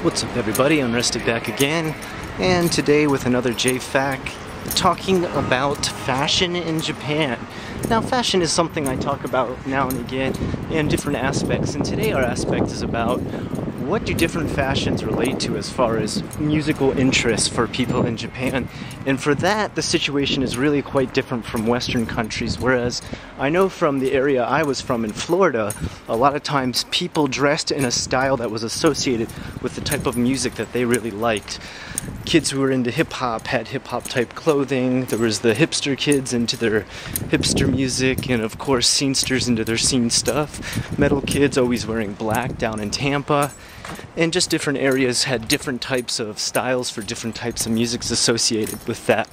What's up everybody, Unrested back again, and today with another JFAQ talking about fashion in Japan. Now fashion is something I talk about now and again in different aspects, and today our aspect is about what do different fashions relate to as far as musical interests for people in Japan. And for that, the situation is really quite different from Western countries, whereas I know from the area I was from in Florida, a lot of times people dressed in a style that was associated with the type of music that they really liked. Kids who were into hip-hop had hip-hop type clothing, there was the hipster kids into their hipster music, and of course scenesters into their scene stuff. Metal kids always wearing black down in Tampa. And just different areas had different types of styles for different types of musics associated with that.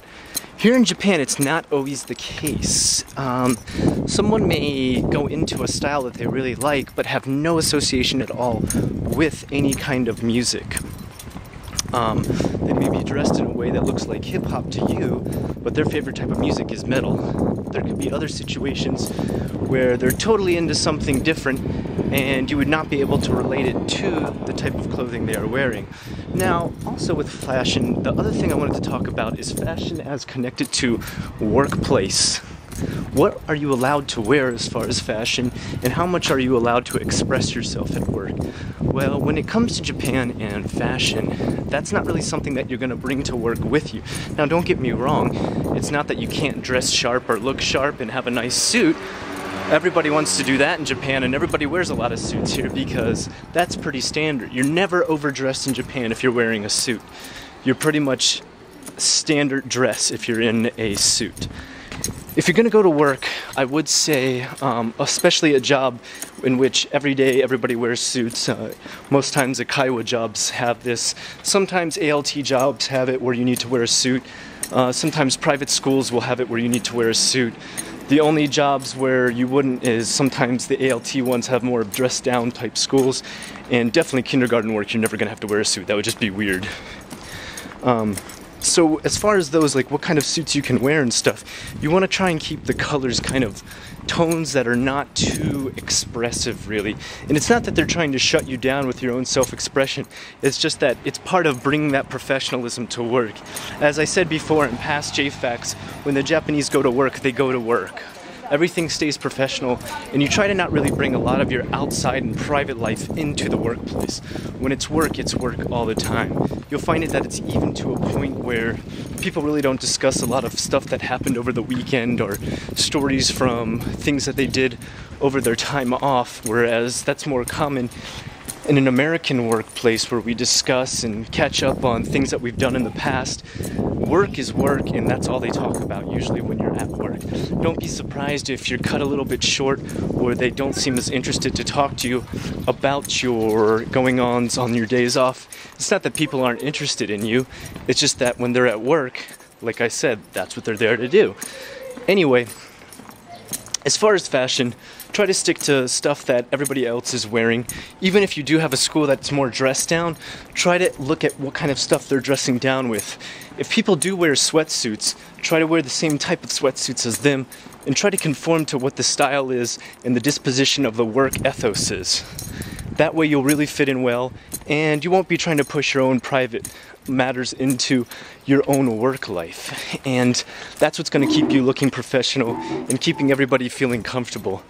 Here in Japan, it's not always the case. Someone may go into a style that they really like, but have no association at all with any kind of music. They may be dressed in a way that looks like hip-hop to you, but their favorite type of music is metal. There could be other situations where they're totally into something different and you would not be able to relate it to the type of clothing they are wearing. Now, also with fashion, the other thing I wanted to talk about is fashion as connected to workplace. What are you allowed to wear as far as fashion, and how much are you allowed to express yourself at work? Well, when it comes to Japan and fashion, that's not really something that you're going to bring to work with you. Now, don't get me wrong, it's not that you can't dress sharp or look sharp and have a nice suit. Everybody wants to do that in Japan, and everybody wears a lot of suits here because that's pretty standard. You're never overdressed in Japan if you're wearing a suit. You're pretty much standard dress if you're in a suit. If you're going to go to work, I would say, especially a job in which every day everybody wears suits. Most times the Kaiwa jobs have this. Sometimes ALT jobs have it where you need to wear a suit. Sometimes private schools will have it where you need to wear a suit. The only jobs where you wouldn't is sometimes the ALT ones have more dressed down type schools, and definitely kindergarten work you're never going to have to wear a suit. That would just be weird. So as far as those, like what kind of suits you can wear and stuff, you want to try and keep the colors kind of tones that are not too expressive really. And it's not that they're trying to shut you down with your own self-expression, it's just that it's part of bringing that professionalism to work. As I said before in past JFAQs, when the Japanese go to work, they go to work. Everything stays professional, and you try to not really bring a lot of your outside and private life into the workplace. When it's work all the time. You'll find it that it's even to a point where people really don't discuss a lot of stuff that happened over the weekend or stories from things that they did over their time off, whereas that's more common in an American workplace where we discuss and catch up on things that we've done in the past. Work is work, and that's all they talk about usually when you're at work. Don't be surprised if you're cut a little bit short or they don't seem as interested to talk to you about your going-ons on your days off. It's not that people aren't interested in you, it's just that when they're at work, like I said, that's what they're there to do. Anyway, as far as fashion, try to stick to stuff that everybody else is wearing. Even if you do have a school that's more dressed down, try to look at what kind of stuff they're dressing down with. If people do wear sweatsuits, try to wear the same type of sweatsuits as them, and try to conform to what the style is and the disposition of the work ethos is. That way you'll really fit in well, and you won't be trying to push your own private matters into your own work life. And that's what's going to keep you looking professional and keeping everybody feeling comfortable.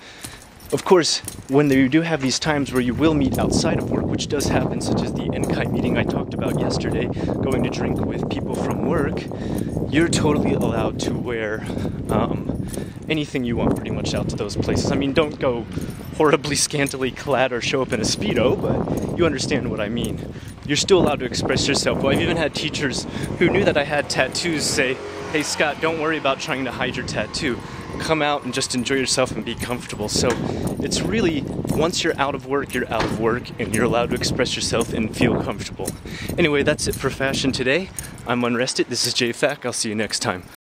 Of course, when you do have these times where you will meet outside of work, which does happen, such as the Enkai meeting I talked about yesterday, going to drink with people from work, you're totally allowed to wear anything you want pretty much out to those places. I mean, don't go horribly scantily clad or show up in a Speedo, but you understand what I mean. You're still allowed to express yourself. Well, I've even had teachers who knew that I had tattoos say, "Hey Scott, don't worry about trying to hide your tattoo. Come out and just enjoy yourself and be comfortable." So it's really, once you're out of work, and you're allowed to express yourself and feel comfortable. Anyway, that's it for fashion today. I'm Unrested. This is JFAQ. I'll see you next time.